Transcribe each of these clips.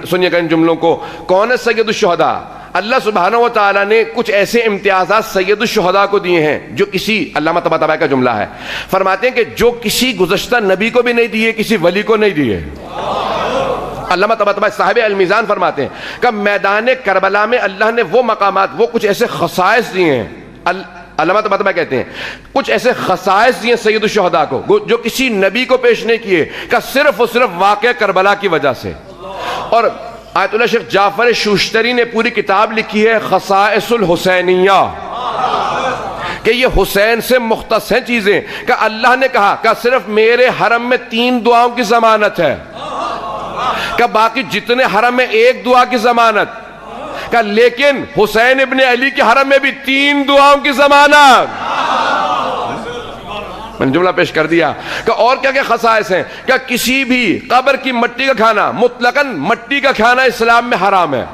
سنیے گا ان جملوں کو. کون ہے سید الشہداء؟ اللہ سبحانہ و تعالیٰ نے کچھ ایسے امتیازات سید الشہداء کو دیے ہیں جو کسی، علامہ طباطبائی کا جملہ ہے، فرماتے ہیں کہ جو کسی گزشتہ نبی کو بھی نہیں دیے، کسی ولی کو نہیں دیے. علامہ طباطبائی صاحب المیزان فرماتے ہیں کہ میدان کربلا میں اللہ نے وہ مقامات، وہ کچھ ایسے خصائص دیے ہیں. علامہ طباطبائی کہتے ہیں کچھ ایسے خصائص دیے سید الشہداء کو جو کسی نبی کو پیش نہیں کیے، کہ صرف اور صرف واقعہ کربلا کی وجہ سے. اور آیت اللہ شیخ جعفر شوشتری نے پوری کتاب لکھی ہے خصائص الحسینیہ، کہ یہ حسین سے مختص ہیں چیزیں، کہ اللہ نے کہا کہ صرف میرے حرم میں 3 دعاؤں کی ضمانت ہے، کہ باقی جتنے حرم میں 1 دعا کی ضمانت، کہ لیکن حسین ابن علی کے حرم میں بھی 3 دعاؤں کی ضمانت. میں نے جملہ پیش کر دیا کہ اور کیا کیا خصائص ہیں، کہ کسی بھی قبر کی مٹی کا کھانا، مطلقاً مٹی کا کھانا اسلام میں حرام ہے.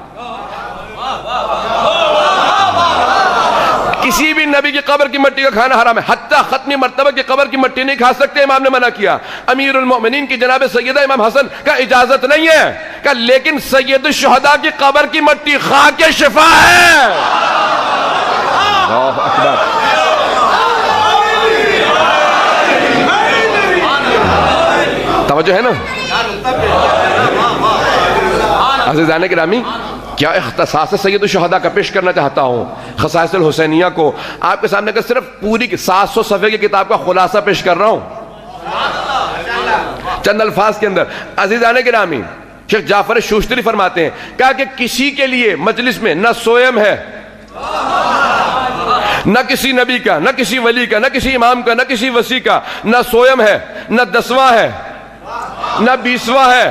کسی بھی نبی کی قبر کی مٹی کا کھانا حرام ہے، حتیٰ ختمی مرتبہ کی قبر کی مٹی نہیں کھا سکتے، امام نے منع کیا. امیر المؤمنین کی جناب سیدہ امام حسن کا اجازت نہیں ہے، کہ لیکن سید الشہداء کی قبر کی مٹی خاک شفا ہے. اللہ اکبر. توجہ ہے نا عزیزان گرامی؟ کیا اختصاص سید الشہداء کا پیش کرنا چاہتا ہوں خصائص الحسینیہ کو آپ کے سامنے، کہ صرف پوری 700 صفحے کی کتاب کا خلاصہ پیش کر رہا ہوں چند الفاظ کے اندر. عزیزان گرامی، شیخ جعفر شوشتری فرماتے ہیں کہا کہ کسی کے لیے مجلس میں نہ سویم ہے، نہ کسی نبی کا، نہ کسی ولی کا، نہ کسی امام کا، نہ کسی وصی کا، نہ سویم ہے، نہ 10واں ہے، نہ 20واں ہے،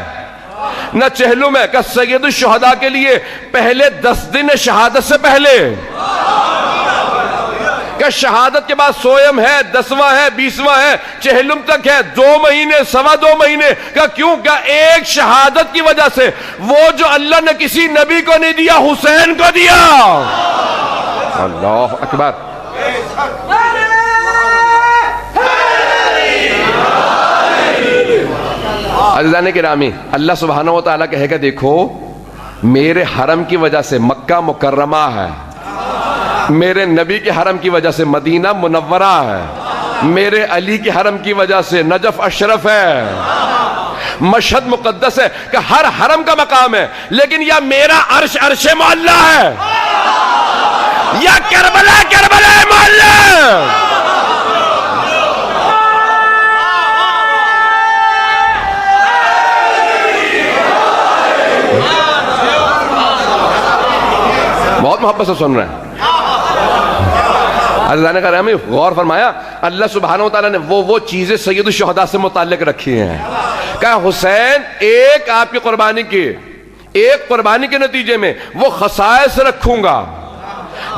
نہ چہلم ہے، کہ سید الشہداء کے لیے پہلے 10 دن شہادت سے پہلے، کہ شہادت کے بعد سویم ہے، 10واں ہے، 20واں ہے، چہلم تک ہے، 2 مہینے، 2.25 مہینے، کہ کیوں؟ کہ ایک شہادت کی وجہ سے وہ جو اللہ نے کسی نبی کو نہیں دیا حسین کو دیا. اللہ اکبر. عزیزان گرامی، اللہ سبحانہ و تعالیٰ کہے گا دیکھو میرے حرم کی وجہ سے مکہ مکرمہ ہے، میرے نبی کے حرم کی وجہ سے مدینہ منورہ ہے، میرے علی کے حرم کی وجہ سے نجف اشرف ہے، مشہد مقدس ہے، کہ ہر حرم کا مقام ہے، لیکن یا میرا عرش عرش معلیٰ ہے، یا کربلا کربلا معلیٰ. بہت محبت سے سن رہے ہیں عزیزان گرامی. غور فرمایا اللہ سبحانہ و تعالیٰ نے وہ چیزیں سید الشہداء سے متعلق رکھی ہیں، کہ حسین ایک آپ کی قربانی کے نتیجے میں وہ خصائص رکھوں گا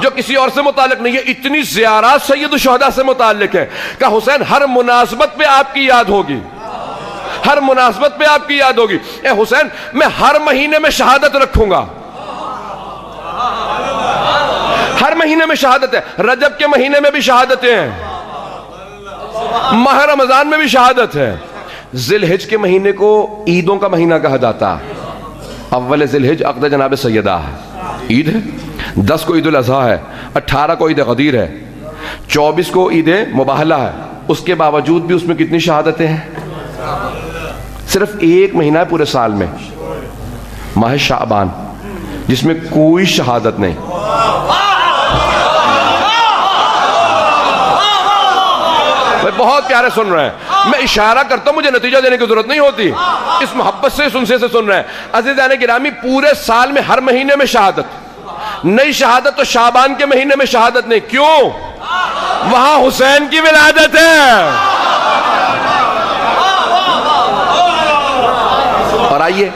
جو کسی اور سے متعلق نہیں ہے. اتنی زیارات سید الشہداء سے متعلق ہے کہ حسین ہر مناسبت پہ آپ کی یاد ہوگی، ہر مناسبت پہ آپ کی یاد ہوگی. اے حسین میں ہر مہینے میں شہادت رکھوں گا، ہر مہینے میں شہادت ہے، رجب کے مہینے میں بھی شہادتیں ہیں، ماہ رمضان میں بھی شہادت ہے. ذی الحج کے مہینے کو عیدوں کا مہینہ کہا جاتا ہے. اول ذی الحج عقد جناب سیدہ ہے، عید ہے. 10 کو عید الاضحیٰ ہے، 18 کو عید غدیر ہے، 24 کو عید مباہلہ ہے. اس کے باوجود بھی اس میں کتنی شہادتیں ہیں؟ صرف ایک مہینہ ہے پورے سال میں، ماہ شعبان، جس میں کوئی شہادت نہیں. بہت پیارے سن رہے ہیں، میں اشارہ کرتا ہوں، مجھے نتیجہ دینے کی ضرورت نہیں ہوتی، اس محبت سے سن رہے ہیں. عزیزان گرامی، پورے سال میں ہر مہینے میں شہادت، نئی شہادت تو شعبان کے مہینے میں شہادت نہیں. کیوں؟ وہاں حسین کی ولادت ہے. اور آئیے،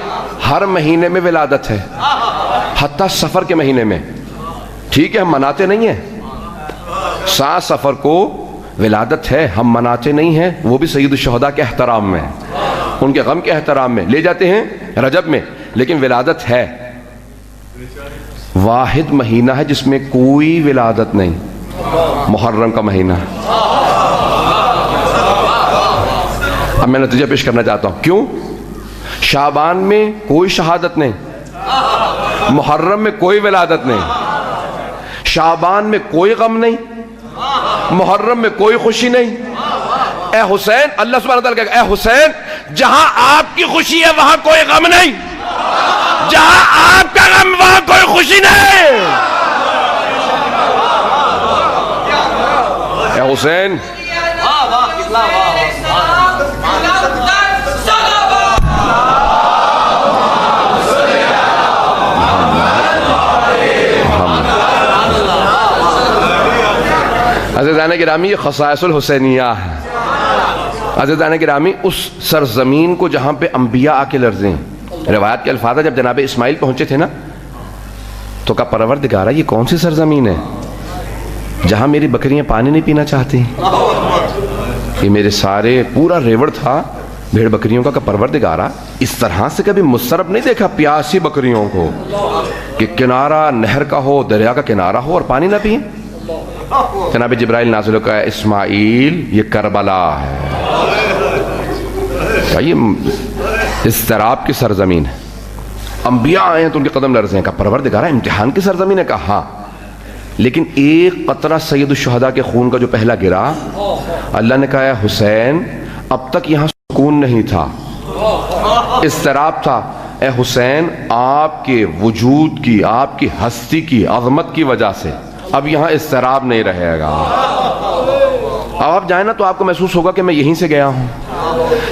ہر مہینے میں ولادت ہے، حتیٰ سفر کے مہینے میں. ٹھیک ہے ہم مناتے نہیں ہیں، 7 سفر کو ولادت ہے، ہم مناتے نہیں ہیں، وہ بھی سید الشہداء کے احترام میں، ان کے غم کے احترام میں لے جاتے ہیں رجب میں، لیکن ولادت ہے. واحد مہینہ ہے جس میں کوئی ولادت نہیں، محرم کا مہینہ. اب میں نتیجہ پیش کرنا چاہتا ہوں. کیوں؟ شعبان میں کوئی شہادت نہیں، محرم میں کوئی ولادت نہیں، شعبان میں کوئی غم نہیں، محرم میں کوئی خوشی نہیں۔ اے حسین، اللہ سبحانہ وتعالیٰ کہے گا اے حسین جہاں آپ کی خوشی ہے وہاں کوئی غم نہیں، جہاں آپ کا غم وہاں کوئی خوشی نہیں۔ اے حسین عزیزان گرامی، یہ خصائص الحسینیہ ہے۔ عزیزان گرامی، اس سرزمین کو جہاں پہ انبیاء آ کے لرزیں، روایت کے الفاظ ہے جب جناب اسماعیل پہنچے تھے نا تو کہا پروردگارہ یہ کون سی سرزمین ہے جہاں میری بکریاں پانی نہیں پینا چاہتی؟ یہ میرے سارے پورا ریوڑ تھا بھیڑ بکریوں کا۔ کہ پروردگارہ اس طرح سے کبھی مصرف نہیں دیکھا پیاسی بکریوں کو کہ کنارہ نہر کا ہو، دریا کا کنارہ ہو اور پانی نہ پئیں۔ جناب جبرائیل نازل ہو کہا اسماعیل یہ کربلا ہے، یہ اضطراب کی سرزمین ہے، انبیاء آئے ہیں تو ان کے قدم لرزیں۔ کہا پروردگارہ امتحان کی سرزمین ہے؟ کہا ہاں، لیکن ایک قطرہ سید الشہداء کے خون کا جو پہلا گرا، اللہ نے کہا حسین اب تک یہاں سکون نہیں تھا، اضطراب تھا، اے حسین آپ کے وجود کی، آپ کی ہستی کی عظمت کی وجہ سے اب یہاں اضطراب نہیں رہے گا۔ اب آپ جائیں نا تو آپ کو محسوس ہوگا کہ میں یہیں سے گیا ہوں۔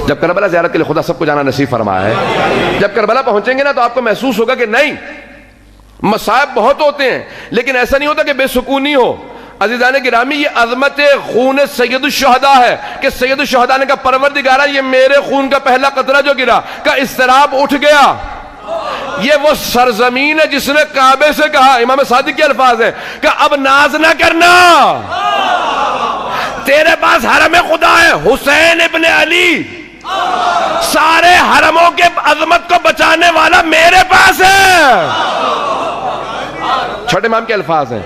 جب کربلا زیارت کے لیے خدا سب کو جانا نصیب فرمایا ہے، جب کربلا پہنچیں گے نا تو آپ کو محسوس ہوگا کہ نہیں، مصائب بہت ہوتے ہیں لیکن ایسا نہیں ہوتا کہ بے سکونی ہو۔ عزیزان گرامی، یہ عظمت خون سید الشہداء ہے کہ سید الشہداء نے کہا پروردگارہ یہ میرے خون کا پہلا قطرہ جو گرا کا اضطراب اٹھ گیا۔ یہ وہ سرزمین ہے جس نے کعبے سے کہا، امام صادق کے الفاظ ہیں کہ اب ناز نہ کرنا، تیرے پاس حرم خدا ہے حسین ابن علی، سارے حرموں کے عظمت کو بچانے والا میرے پاس ہے۔ چھٹے امام کے الفاظ ہیں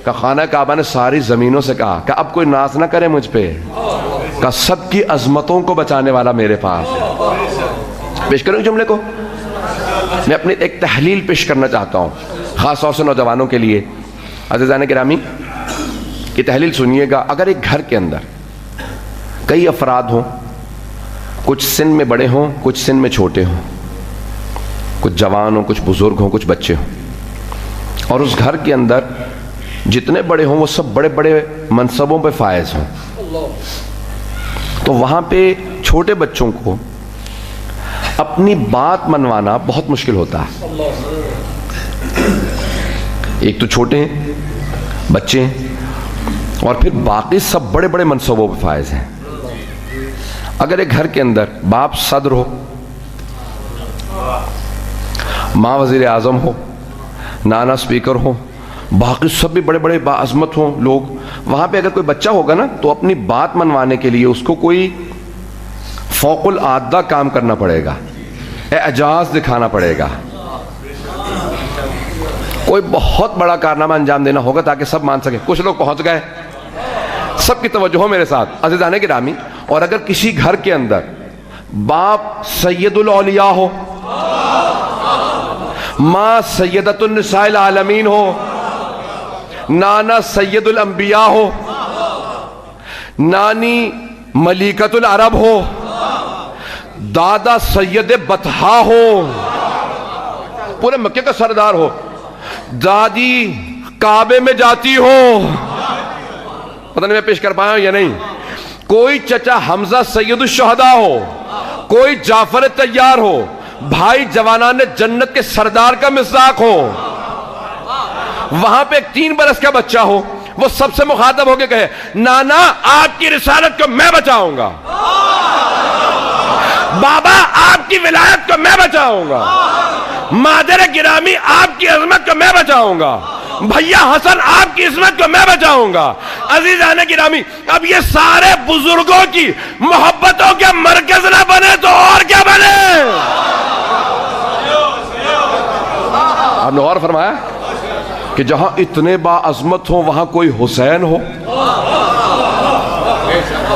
کہ خانہ کعبہ نے ساری زمینوں سے کہا کہ اب کوئی ناز نہ کرے مجھ پہ، کہ سب کی عظمتوں کو بچانے والا میرے پاس ہے۔ پیش کروں جملے کو، میں اپنی ایک تحلیل پیش کرنا چاہتا ہوں خاص طور سے نوجوانوں کے لیے۔ عزیزان گرامی یہ تحلیل سنیے گا۔ اگر ایک گھر کے اندر کئی افراد ہوں، کچھ سن میں بڑے ہوں، کچھ سن میں چھوٹے ہوں، کچھ جوان ہوں، کچھ بزرگ ہوں، کچھ بچے ہوں، اور اس گھر کے اندر جتنے بڑے ہوں وہ سب بڑے بڑے منصبوں پہ فائز ہوں، تو وہاں پہ چھوٹے بچوں کو اپنی بات منوانا بہت مشکل ہوتا ہے۔ ایک تو چھوٹے ہیں، بچے ہیں، اور پھر باقی سب بڑے بڑے منصبوں پہ فائز ہیں۔ اگر ایک گھر کے اندر باپ صدر ہو، ماں وزیر اعظم ہو، نانا سپیکر ہو، باقی سب بھی بڑے بڑے باعظمت ہوں لوگ، وہاں پہ اگر کوئی بچہ ہوگا نا تو اپنی بات منوانے کے لیے اس کو کوئی فوق العادہ کام کرنا پڑے گا، اعجاز دکھانا پڑے گا، کوئی بہت بڑا کارنامہ انجام دینا ہوگا تاکہ سب مان سکیں۔ کچھ لوگ پہنچ گئے، سب کی توجہ ہو میرے ساتھ عزیزان گرامی۔ اور اگر کسی گھر کے اندر باپ سید الاولیاء ہو، ماں سیدۃ النساء العالمین ہو، نانا سید الانبیاء ہو، نانی ملیکۃ العرب ہو، دادا سید بطحا ہو، پورے مکے کا سردار ہو، دادی کعبے میں جاتی ہو، پتہ نہیں میں پیش کر پایا ہوں یا نہیں، کوئی چچا حمزہ سید الشہداء ہو، کوئی جعفر طیار ہو، بھائی جوانان جنت کے سردار کا مصداق ہو، وہاں پہ ایک 3 برس کا بچہ ہو، وہ سب سے مخاطب ہو کے کہے نانا آپ کی رسالت کو میں بچاؤں گا، بابا آپ کی ولایت کو میں بچاؤں گا، مادر گرامی آپ کی عظمت کو میں بچاؤں گا، بھیا حسن آپ کی عظمت کو میں بچاؤں گا۔ عزیزان گرامی، اب یہ سارے بزرگوں کی محبتوں کے مرکز نہ بنے تو اور کیا بنے؟ آپ نے غور فرمایا کہ جہاں اتنے باعظمت ہوں وہاں کوئی حسین ہو،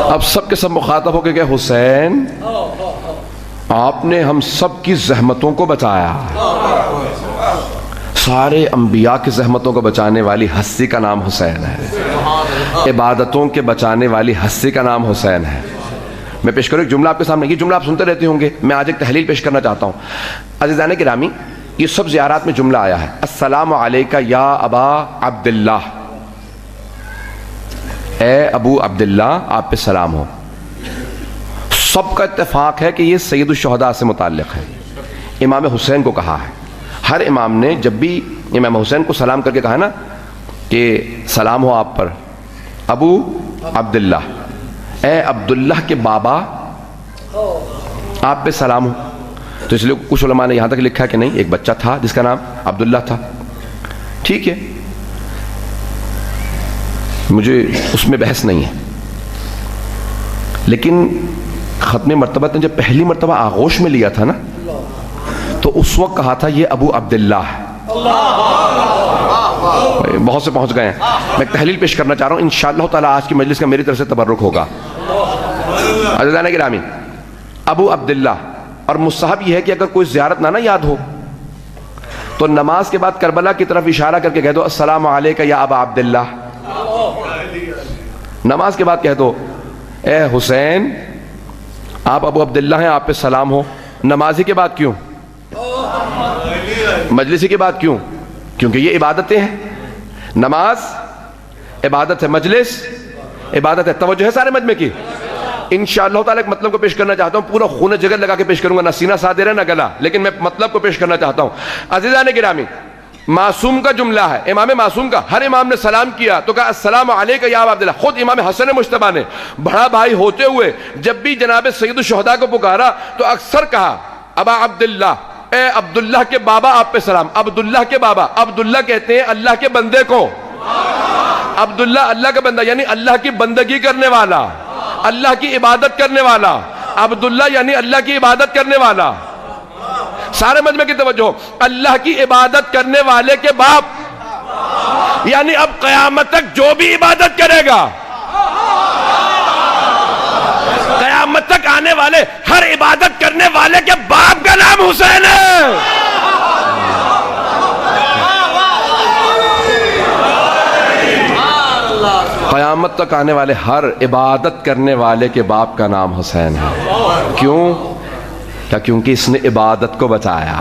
اب سب کے سب مخاطب ہو کہ حسین، آپ نے ہم سب کی زحمتوں کو بچایا. سارے انبیاء کی زحمتوں کو بچانے والی ہستی کا نام حسین ہے. عبادتوں کے بچانے والی ہستی کا نام حسین ہے. میں پیش کروں ایک جملہ آپ کے سامنے. یہ جملہ آپ سنتے رہتے ہوں گے, میں آج ایک تحلیل پیش کرنا چاہتا ہوں. عزیزان گرامی, یہ سب زیارات میں جملہ آیا ہے, السلام علیکہ یا ابا عبداللہ, اے ابو عبداللہ آپ پہ سلام ہو. سب کا اتفاق ہے کہ یہ سید الشہداء سے متعلق ہے. امام حسین کو کہا ہے. ہر امام نے جب بھی امام حسین کو سلام کر کے کہا نا کہ سلام ہو آپ پر, ابو عبداللہ, اے عبداللہ کے بابا آپ پہ سلام ہو. تو اس لیے کچھ علماء نے یہاں تک لکھا کہ نہیں, ایک بچہ تھا جس کا نام عبداللہ تھا. ٹھیک ہے, مجھے اس میں بحث نہیں ہے, لیکن ختم مرتبہ نے جب پہلی مرتبہ آغوش میں لیا تھا نا, تو اس وقت کہا تھا یہ ابو عبداللہ ہے. بہت سے پہنچ گئے ہیں. میں ایک تحلیل پیش کرنا چاہ رہا ہوں, انشاءاللہ تعالی آج کی مجلس کا میری طرف سے تبرک ہوگا. عزیزان گرامی, ابو عبداللہ, اور مستحب یہ ہے کہ اگر کوئی زیارت نہ یاد ہو تو نماز کے بعد کربلا کی طرف اشارہ کر کے کہہ دو السلام علیکہ یا ابا عبداللہ. نماز کے بعد کہہ دو اے حسین آپ ابو عبداللہ ہیں آپ پہ سلام ہو. نمازی کے بعد کیوں, مجلسی کے بعد کیوں؟ کیونکہ یہ عبادتیں ہیں. نماز عبادت ہے, مجلس عبادت ہے. توجہ ہے سارے مجمع کی. انشاءاللہ تعالیٰ ایک مطلب کو پیش کرنا چاہتا ہوں, پورا خون جگر لگا کے پیش کروں گا, نہ سینہ صادر ہے نہ گلا, لیکن میں مطلب کو پیش کرنا چاہتا ہوں. عزیزان گرامی, معصوم کا جملہ ہے, امام معصوم کا. ہر امام نے سلام کیا تو کہا السلام علیکہ یا ابا عبداللہ. خود امام حسن مجتبیٰ نے بڑا بھائی ہوتے ہوئے جب بھی جناب سید الشہداء کو پکارا تو اکثر کہا ابا عبداللہ, اے عبداللہ کے بابا آپ پہ سلام. عبداللہ کے بابا, عبداللہ کہتے ہیں اللہ کے بندے کو. عبداللہ اللہ کا بندہ یعنی اللہ کی بندگی کرنے والا, اللہ کی عبادت کرنے والا. عبداللہ یعنی اللہ کی عبادت کرنے والا. سارے مجمع کی توجہ, اللہ کی عبادت کرنے والے کے باپ, یعنی اب قیامت تک جو بھی عبادت کرے گا, قیامت تک آنے والے ہر عبادت کرنے والے کے باپ کا نام حسین ہے. قیامت تک آنے والے ہر عبادت کرنے والے کے باپ کا نام حسین ہے. کیوں؟ کیونکہ اس نے عبادت کو بچایا.